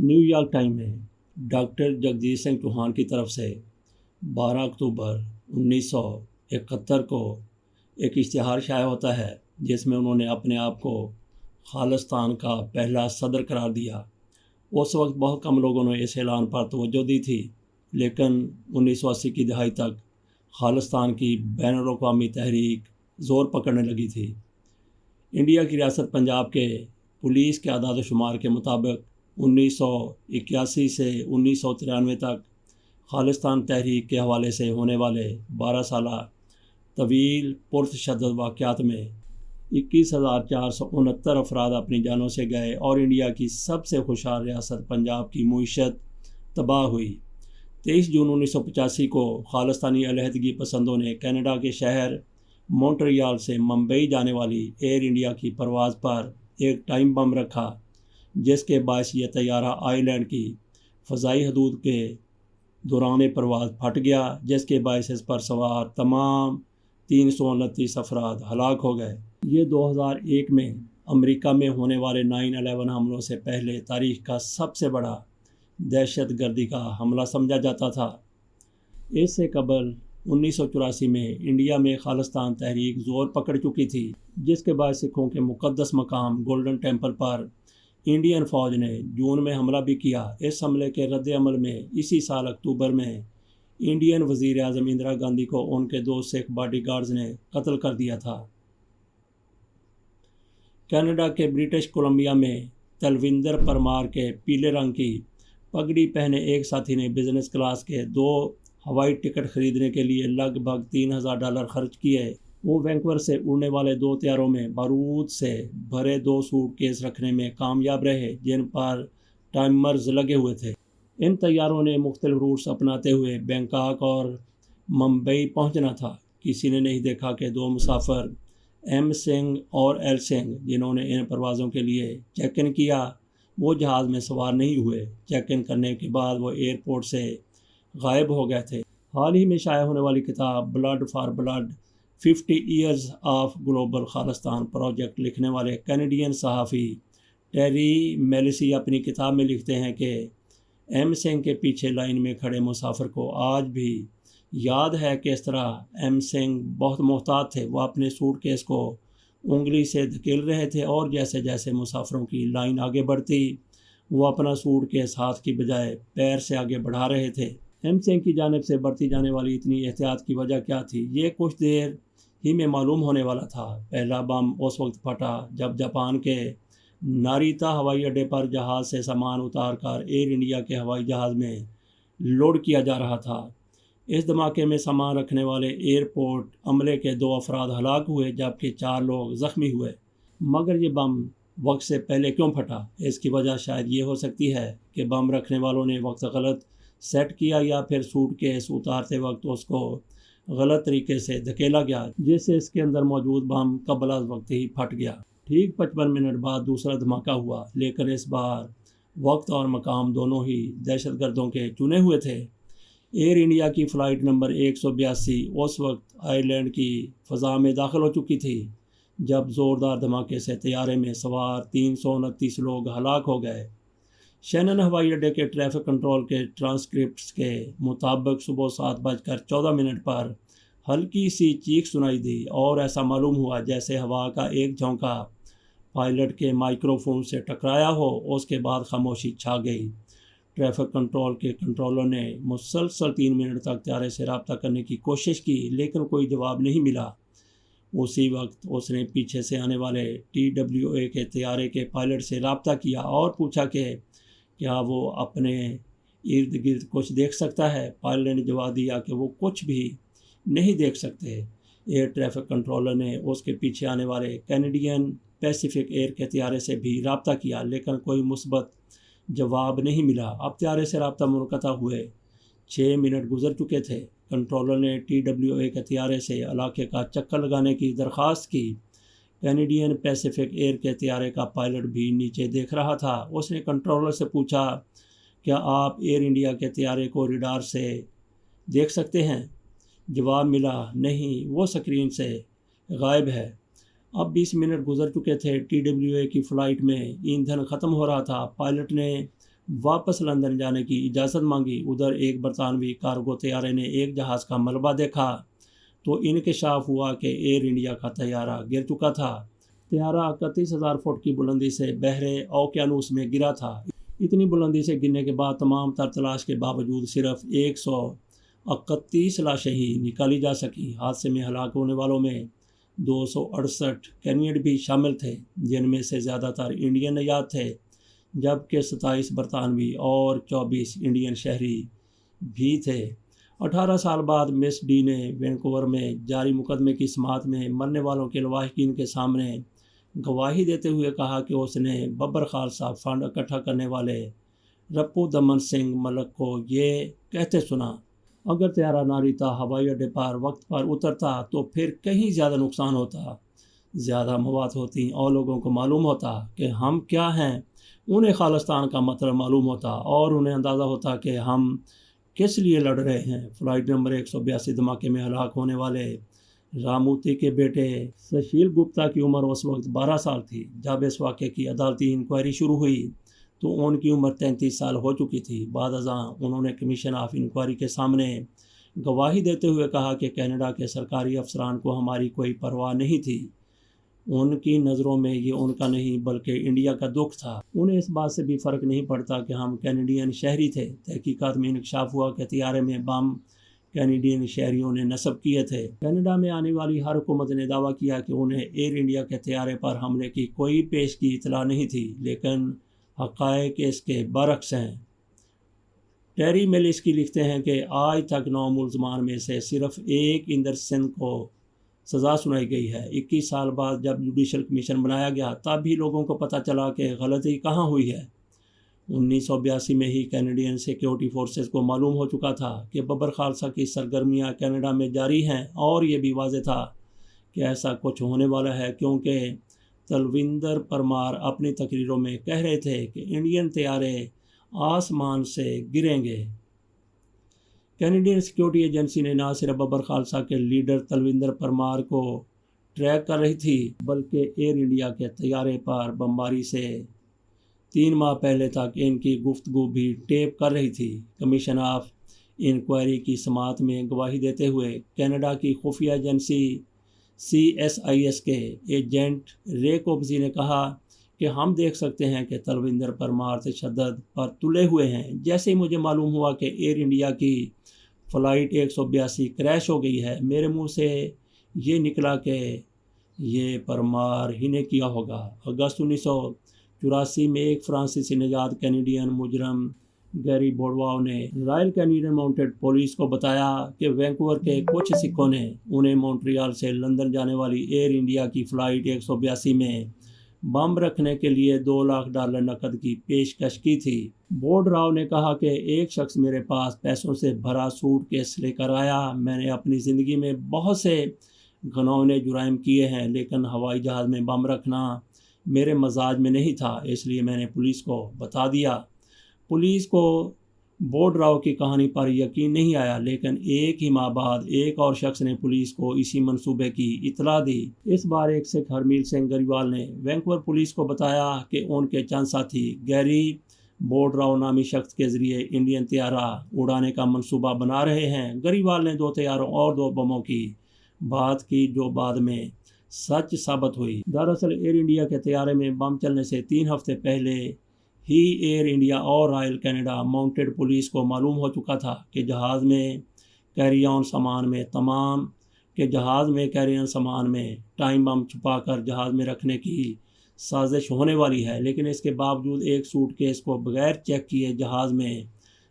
New York time میں doctor Jagjit Singh Chauhan کی طرف سے 12 اکتوبر 1971 کو ایک اشتہار شائع ہوتا ہے جس میں انہوں نے اپنے آپ کو خالصتان کا پہلا صدر قرار دیا۔ اس وقت بہت کم لوگوں نے اس اعلان پر توجہ دی تھی، لیکن 1980 کی دہائی تک خالصتان کی بین الاقوامی تحریک زور پکڑنے لگی تھی۔ انڈیا کی ریاست پنجاب کے پولیس کے اعداد و شمار کے مطابق 1981 سے 1993 تک خالصتان تحریک کے حوالے سے ہونے والے 12 سالہ طویل پرتشدد واقعات میں 21,469 افراد اپنی جانوں سے گئے اور انڈیا کی سب سے خوشحال ریاست پنجاب کی معیشت تباہ ہوئی۔ 23 جون 1985 کو خالصتانی علیحدگی پسندوں نے کینیڈا کے شہر مونٹریال سے ممبئی جانے والی ایئر انڈیا کی پرواز پر ایک ٹائم بم رکھا، جس کے باعث یہ طیارہ آئی لینڈ کی فضائی حدود کے دوران پرواز پھٹ گیا، جس کے باعث اس پر سوار تمام 329 افراد ہلاک ہو گئے۔ یہ 2001 میں امریکہ میں ہونے والے 9/11 حملوں سے پہلے تاریخ کا سب سے بڑا دہشت گردی کا حملہ سمجھا جاتا تھا۔ اس سے قبل 1984 میں انڈیا میں خالصتان تحریک زور پکڑ چکی تھی، جس کے باعث سکھوں کے مقدس مقام گولڈن ٹیمپل پر انڈین فوج نے جون میں حملہ بھی کیا۔ اس حملے کے رد عمل میں اسی سال اکتوبر میں انڈین وزیر اعظم اندرا گاندھی کو ان کے 2 سکھ باڈی گارڈز نے قتل کر دیا تھا۔ کینیڈا کے برٹش کولمبیا میں تلوندر پرمار کے پیلے رنگ کی پگڑی پہنے ایک ساتھی نے بزنس کلاس کے 2 ہوائی ٹکٹ خریدنے کے لیے لگ بھگ $3,000 خرچ کیے۔ وہ وینکوور سے اڑنے والے 2 طیاروں میں بارود سے بھرے 2 سوٹ کیس رکھنے میں کامیاب رہے، جن پر ٹائمرز لگے ہوئے تھے۔ ان طیاروں نے مختلف روٹس اپناتے ہوئے بینکاک اور ممبئی پہنچنا تھا۔ کسی نے نہیں دیکھا کہ 2 مسافر ایم سنگھ اور ایل سنگھ، جنہوں نے ان پروازوں کے لیے چیک ان کیا، وہ جہاز میں سوار نہیں ہوئے۔ چیک ان کرنے کے بعد وہ ایئرپورٹ سے غائب ہو گئے تھے۔ حال ہی میں شائع ہونے والی کتاب blood for blood 50 years of global Khalistan project لکھنے والے کینیڈین صحافی ٹیری میلسی اپنی کتاب میں لکھتے ہیں کہ ایم سنگھ کے پیچھے لائن میں کھڑے مسافر کو آج بھی یاد ہے کہ اس طرح ایم سنگھ بہت محتاط تھے۔ وہ اپنے سوٹ کیس کو انگلی سے دھکیل رہے تھے اور جیسے جیسے مسافروں کی لائن آگے بڑھتی، وہ اپنا سوٹ کیس ہاتھ کی بجائے پیر سے آگے بڑھا رہے تھے۔ ایم سنگھ کی جانب سے برتی جانے والی اتنی احتیاط کی وجہ کیا تھی، یہ کچھ دیر ہی میں معلوم ہونے والا تھا۔ پہلا بم اس وقت پھٹا جب جاپان کے ناریتا ہوائی اڈے پر جہاز سے سامان اتار کر ایئر انڈیا کے ہوائی جہاز میں لوڈ کیا جا رہا تھا۔ اس دھماکے میں سامان رکھنے والے ایئرپورٹ عملے کے 2 افراد ہلاک ہوئے، جبکہ 4 لوگ زخمی ہوئے۔ مگر یہ بم وقت سے پہلے کیوں پھٹا؟ اس کی وجہ شاید یہ ہو سکتی ہے کہ بم رکھنے والوں نے وقت غلط سیٹ کیا، یا پھر سوٹ کیس اتارتے وقت اس کو غلط طریقے سے دھکیلا گیا، جس سے اس کے اندر موجود بم قبل از وقت ہی پھٹ گیا۔ ٹھیک 55 منٹ بعد دوسرا دھماکہ ہوا، لیکن اس بار وقت اور مقام دونوں ہی دہشت گردوں کے چنے ہوئے تھے۔ ایئر انڈیا کی فلائٹ نمبر 182 اس وقت آئی لینڈ کی فضا میں داخل ہو چکی تھی جب زوردار دھماکے سے طیارے میں سوار 329 لوگ ہلاک ہو گئے۔ شینن ہوائی اڈے کے ٹریفک کنٹرول کے ٹرانسکرپٹس کے مطابق صبح 7:14 پر ہلکی سی چیخ سنائی دی اور ایسا معلوم ہوا جیسے ہوا کا ایک جھونکا پائلٹ کے مائکرو فون سے ٹکرایا ہو۔ اس کے بعد خاموشی چھا گئی۔ ٹریفک کنٹرول کے کنٹرولر نے مسلسل 3 منٹ تک طیارے سے رابطہ کرنے کی کوشش کی، لیکن کوئی جواب نہیں ملا۔ اسی وقت اس نے پیچھے سے آنے والے TWA کے طیارے کے پائلٹ سے رابطہ کیا اور پوچھا کہ کیا وہ اپنے ارد گرد کچھ دیکھ سکتا ہے۔ پائلٹ نے جواب دیا کہ وہ کچھ بھی نہیں دیکھ سکتے۔ ایئر ٹریفک کنٹرولر نے اس کے پیچھے آنے والے کینیڈین پیسیفک ایئر کے طیارے سے بھی رابطہ کیا، لیکن کوئی مثبت جواب نہیں ملا۔ اب طیارے سے رابطہ منقطع ہوئے 6 منٹ گزر چکے تھے۔ کنٹرولر نے TWA کے طیارے سے علاقے کا چکر لگانے کی درخواست کی۔ کینیڈین پیسیفک ایئر کے طیارے کا پائلٹ بھی نیچے دیکھ رہا تھا۔ اس نے کنٹرولر سے پوچھا، کیا آپ ایئر انڈیا کے طیارے کو ریڈار سے دیکھ سکتے ہیں؟ جواب ملا، نہیں، وہ اسکرین سے غائب ہے۔ اب 20 منٹ گزر چکے تھے۔ TWA کی فلائٹ میں ایندھن ختم ہو رہا تھا۔ پائلٹ نے واپس لندن جانے کی اجازت مانگی۔ ادھر ایک برطانوی کارگو طیارے نے ایک جہاز کا ملبہ دیکھا تو انکشاف ہوا کہ ایئر انڈیا کا طیارہ گر چکا تھا۔ طیارہ 31,000 فٹ کی بلندی سے بحرِ اوقیانوس میں گرا تھا۔ اتنی بلندی سے گرنے کے بعد تمام تر تلاش کے باوجود صرف 131 لاشیں ہی نکالی جا سکیں۔ حادثے میں ہلاک ہونے والوں میں 268 کینیڈین بھی شامل تھے، جن میں سے زیادہ تر انڈین نژاد تھے، جبکہ 27 برطانوی اور 24 انڈین شہری بھی تھے۔ 18 سال بعد مس ڈی نے وینکوور میں جاری مقدمے کی سماعت میں مرنے والوں کے لواحقین کے سامنے گواہی دیتے ہوئے کہا کہ اس نے ببر خالصہ فنڈ اکٹھا کرنے والے رپو دمن سنگھ ملک کو یہ کہتے سنا، اگر طیارہ ناریتا ہوائی اڈے پر وقت پر اترتا تو پھر کہیں زیادہ نقصان ہوتا، زیادہ مواد ہوتی اور لوگوں کو معلوم ہوتا کہ ہم کیا ہیں، انہیں خالصتان کا مطلب معلوم ہوتا اور انہیں اندازہ ہوتا کہ ہم کس لیے لڑ رہے ہیں۔ فلائٹ نمبر 182 دھماکے میں ہلاک ہونے والے راموتی کے بیٹے سشیل گپتا کی عمر اس وقت 12 سال تھی۔ جب اس واقعے کی عدالتی انکوائری شروع ہوئی تو ان کی عمر 33 سال ہو چکی تھی۔ بعد ازاں انہوں نے کمیشن آف انکوائری کے سامنے گواہی دیتے ہوئے کہا کہ کینیڈا کے سرکاری افسران کو ہماری کوئی پرواہ نہیں تھی، ان کی نظروں میں یہ ان کا نہیں بلکہ انڈیا کا دکھ تھا، انہیں اس بات سے بھی فرق نہیں پڑتا کہ ہم کینیڈین شہری تھے۔ تحقیقات میں انکشاف ہوا کہ طیارے میں بم کینیڈین شہریوں نے نصب کیے تھے۔ کینیڈا میں آنے والی ہر حکومت نے دعویٰ کیا کہ انہیں ایئر انڈیا کے طیارے پر حملے کی کوئی پیشگی اطلاع نہیں تھی، لیکن حقائق اس کے برعکس ہیں۔ ٹیری میلیسکی لکھتے ہیں کہ آج تک 9 ملزمان میں سے صرف ایک اندر سنگھ کو سزا سنائی گئی ہے۔ 21 سال بعد جب جوڈیشل کمیشن بنایا گیا تب بھی لوگوں کو پتہ چلا کہ غلطی کہاں ہوئی ہے۔ 1982 میں ہی کینیڈین سیکیورٹی فورسز کو معلوم ہو چکا تھا کہ ببر خالصہ کی سرگرمیاں کینیڈا میں جاری ہیں، اور یہ بھی واضح تھا کہ ایسا کچھ ہونے والا ہے کیونکہ تلوندر پرمار اپنی تقریروں میں کہہ رہے تھے کہ انڈین طیارے آسمان سے گریں گے۔ کینیڈین سیکیورٹی ایجنسی نے نہ صرف ببر خالصہ کے لیڈر تلوندر پرمار کو ٹریک کر رہی تھی بلکہ ایئر انڈیا کے طیارے پر بمباری سے 3 ماہ پہلے تک ان کی گفتگو بھی ٹیپ کر رہی تھی۔ کمیشن آف انکوائری کی سماعت میں گواہی دیتے ہوئے کینیڈا کی خفیہ ایجنسی CSIS کے ایجنٹ رے کوبزی نے کہا کہ ہم دیکھ سکتے ہیں کہ تلوندر پرمار تشدد پر تلے ہوئے ہیں۔ جیسے ہی مجھے معلوم ہوا کہ ایئر انڈیا کی فلائٹ 182 کریش ہو گئی ہے، میرے منہ سے یہ نکلا کہ یہ پرمار ہی نے کیا ہوگا۔ اگست 1984 میں ایک فرانسیسی نژاد کینیڈین مجرم گیری بورڈواؤ نے رائل کینیڈین ماؤنٹڈ پولیس کو بتایا کہ وینکوور کے کچھ سکھوں نے انہیں مونٹریال سے لندن جانے والی ایئر انڈیا کی فلائٹ 182 میں بم رکھنے کے لیے $2 لاکھ نقد کی پیشکش کی تھی۔ بورڈراؤ نے کہا کہ ایک شخص میرے پاس پیسوں سے بھرا سوٹ کیس لے کر آیا۔ میں نے اپنی زندگی میں بہت سے گھناؤنے جرائم کیے ہیں، لیکن ہوائی جہاز میں بم رکھنا میرے مزاج میں نہیں تھا، اس لیے میں نے پولیس کو بتا دیا۔ پولیس کو بورڈراؤ کی کہانی پر یقین نہیں آیا، لیکن ایک ہی ماہ بعد ایک اور شخص نے پولیس کو اسی منصوبے کی اطلاع دی۔ اس بار ایک سکھ ہرمیل سنگھ گریوال نے وینکوور پولیس کو بتایا کہ ان کے چند ساتھی گیری بورڈراؤ نامی شخص کے ذریعے انڈین طیارہ اڑانے کا منصوبہ بنا رہے ہیں۔ گریوال نے 2 طیاروں اور 2 بموں کی بات کی جو بعد میں سچ ثابت ہوئی۔ دراصل ایئر انڈیا کے طیارے میں بم چلنے سے 3 ہفتے پہلے ہی ایئر انڈیا اور رائل کینیڈا ماؤنٹڈ پولیس کو معلوم ہو چکا تھا کہ جہاز میں کیری آن سامان میں ٹائم بم چھپا کر جہاز میں رکھنے کی سازش ہونے والی ہے، لیکن اس کے باوجود ایک سوٹ کیس کو بغیر چیک کیے جہاز میں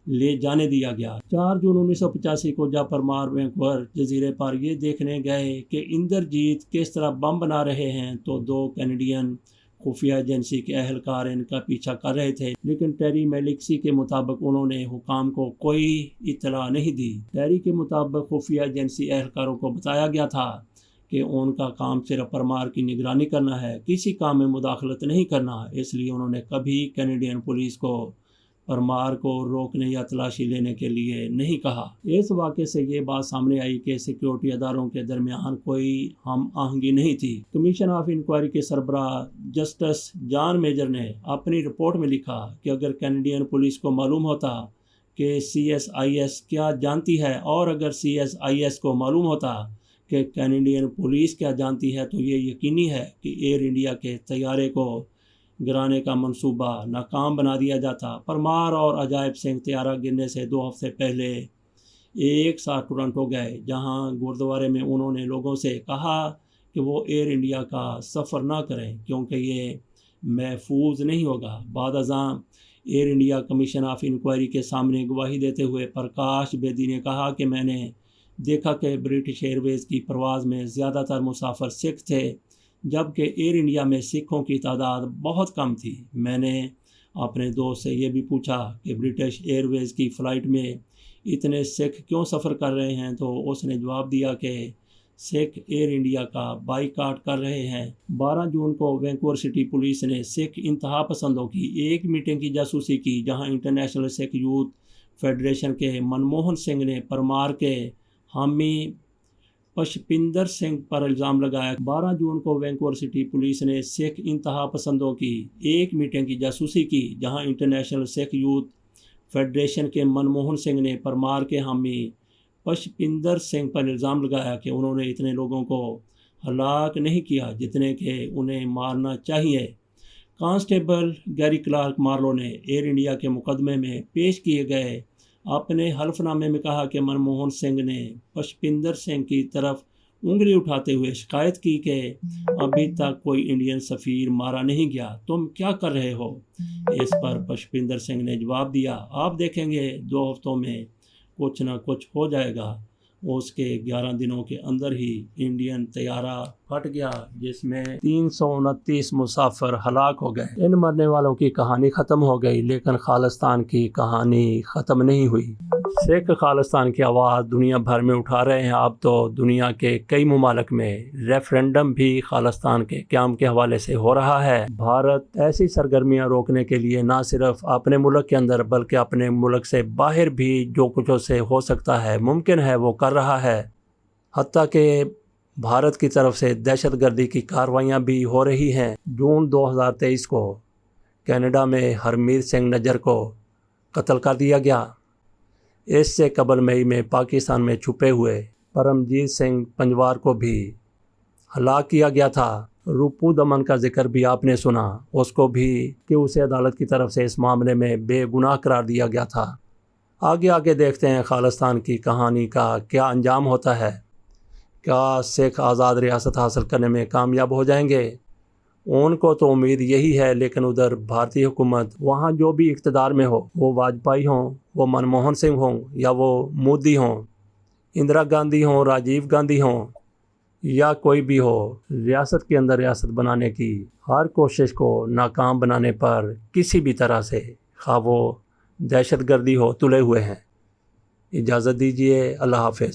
لے جانے دیا گیا۔ 4 جون 1985 کو جب پرمار وینکوور جزیرے پر یہ دیکھنے گئے کہ اندرجیت کس طرح بم بنا رہے ہیں تو 2 کینیڈین خفیہ ایجنسی کے اہلکار ان کا پیچھا کر رہے تھے، لیکن ٹیری میلیسکی کے مطابق انہوں نے حکام کو کوئی اطلاع نہیں دی۔ ٹیری کے مطابق خفیہ ایجنسی اہلکاروں کو بتایا گیا تھا کہ ان کا کام صرف پرمار کی نگرانی کرنا ہے، کسی کام میں مداخلت نہیں کرنا، اس لیے انہوں نے کبھی کینیڈین پولیس کو پرمار کو روکنے یا تلاشی لینے کے لیے نہیں کہا۔ اس واقعے سے یہ بات سامنے آئی کہ سیکیورٹی اداروں کے درمیان کوئی ہم آہنگی نہیں تھی۔ کمیشن آف انکوائری کے سربراہ جسٹس جان میجر نے اپنی رپورٹ میں لکھا کہ اگر کینیڈین پولیس کو معلوم ہوتا کہ CSIS کیا جانتی ہے اور اگر CSIS کو معلوم ہوتا کہ کینیڈین پولیس کیا جانتی ہے تو یہ یقینی ہے کہ ایئر انڈیا کے طیارے کو گرانے کا منصوبہ ناکام بنا دیا جاتا۔ پرمار اور عجائب سنگھ طیارہ گرنے سے 2 ہفتے پہلے ایک ساتھ ٹورنٹو گئے، جہاں گردوارے میں انہوں نے لوگوں سے کہا کہ وہ ایئر انڈیا کا سفر نہ کریں کیونکہ یہ محفوظ نہیں ہوگا۔ بعد ازاں Air India commission of inquiry کے سامنے گواہی دیتے ہوئے پرکاش بیدی نے کہا کہ میں نے دیکھا کہ برٹش ایئر ویز کی پرواز میں زیادہ تر مسافر سکھ تھے جبکہ ایئر انڈیا میں سکھوں کی تعداد بہت کم تھی۔ میں نے اپنے دوست سے یہ بھی پوچھا کہ برٹش ایئر ویز کی فلائٹ میں اتنے سکھ کیوں سفر کر رہے ہیں تو اس نے جواب دیا کہ سکھ ایئر انڈیا کا بائیکاٹ کر رہے ہیں۔ 12 جون کو وینکوور سٹی پولیس نے سکھ انتہا پسندوں کی ایک میٹنگ کی جاسوسی کی جہاں انٹرنیشنل سکھ یوتھ فیڈریشن کے منموہن سنگھ نے پرمار کے حامی پشپندر سنگھ پر الزام لگایا۔ 12 جون کو وینکوور سٹی پولیس نے سکھ انتہا پسندوں کی ایک میٹنگ کی جاسوسی کی جہاں انٹرنیشنل سکھ یوتھ فیڈریشن کے منموہن سنگھ نے پرمار کے حامی پشپندر سنگھ پر الزام لگایا کہ انہوں نے اتنے لوگوں کو ہلاک نہیں کیا جتنے کہ انہیں مارنا چاہیے۔ کانسٹیبل گیری کلارک مارلو نے ایئر انڈیا کے مقدمے میں پیش کیے گئے اپنے حلف نامے میں کہا کہ منموہن سنگھ نے پشپندر سنگھ کی طرف انگلی اٹھاتے ہوئے شکایت کی کہ ابھی تک کوئی انڈین سفیر مارا نہیں گیا، تم کیا کر رہے ہو؟ اس پر پشپندر سنگھ نے جواب دیا، آپ دیکھیں گے 2 ہفتوں میں کچھ نہ کچھ ہو جائے گا۔ اس کے 11 دنوں کے اندر ہی انڈین طیارہ پھٹ گیا جس میں 329 مسافر ہلاک ہو گئے۔ ان مرنے والوں کی کہانی ختم ہو گئی لیکن خالصتان کی کہانی ختم نہیں ہوئی۔ سکھ خالصتان کی آواز دنیا بھر میں اٹھا رہے ہیں۔ اب تو دنیا کے کئی ممالک میں ریفرینڈم بھی خالصتان کے قیام کے حوالے سے ہو رہا ہے۔ بھارت ایسی سرگرمیاں روکنے کے لیے نہ صرف اپنے ملک کے اندر بلکہ اپنے ملک سے باہر بھی جو کچھ اسے ہو سکتا ہے ممکن ہے وہ کر رہا ہے۔ حتیٰ کہ بھارت کی طرف سے دہشت گردی کی کارروائیاں بھی ہو رہی ہیں۔ جون 2023 کو کینیڈا میں ہرمیت سنگھ نجر کو قتل کر دیا گیا۔ اس سے قبل مئی میں پاکستان میں چھپے ہوئے پرمجیت سنگھ پنجوار کو بھی ہلاک کیا گیا تھا۔ روپو دمن کا ذکر بھی آپ نے سنا، اس کو بھی کہ اسے عدالت کی طرف سے اس معاملے میں بے گناہ قرار دیا گیا تھا۔ آگے دیکھتے ہیں خالصتان کی کہانی کا کیا انجام ہوتا ہے۔ کیا سکھ آزاد ریاست حاصل کرنے میں کامیاب ہو جائیں گے؟ ان کو تو امید یہی ہے، لیکن ادھر بھارتی حکومت وہاں جو بھی اقتدار میں ہو، وہ واجپئی ہوں، وہ منموہن سنگھ ہوں یا وہ مودی ہوں، اندرا گاندھی ہوں، راجیو گاندھی ہوں یا کوئی بھی ہو، ریاست کے اندر ریاست بنانے کی ہر کوشش کو ناکام بنانے پر کسی بھی طرح سے خواہ وہ دہشت گردی ہو تلے ہوئے ہیں۔ اجازت دیجیے، اللہ حافظ۔